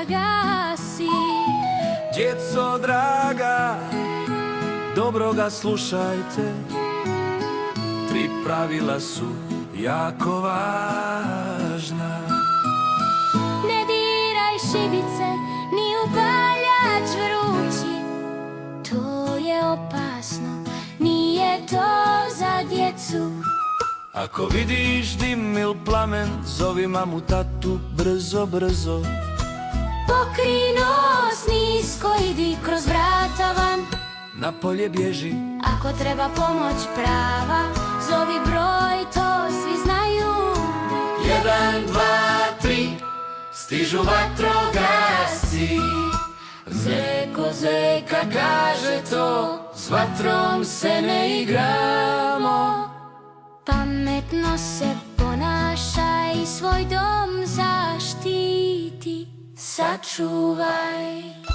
gasi. Djeco draga, dobro ga slušajte, 3 pravila su jako važna. Ne diraj šibice, ni upaljač vrući, to je opasno, nije to za djecu. Ako vidiš dim il plamen, zovi mamu, tatu, brzo, brzo. Pokri nos nisko, idi kroz vrata van. Na polje bježi, Ako treba pomoć prava, zovi broj, to svi znaju. 1, 2, 3, stižu vatrogasci. Zeko, zeka kaže to, s vatrom se ne igramo. Pametno se ponašaj, svoj dom zaštiti, sačuvaj.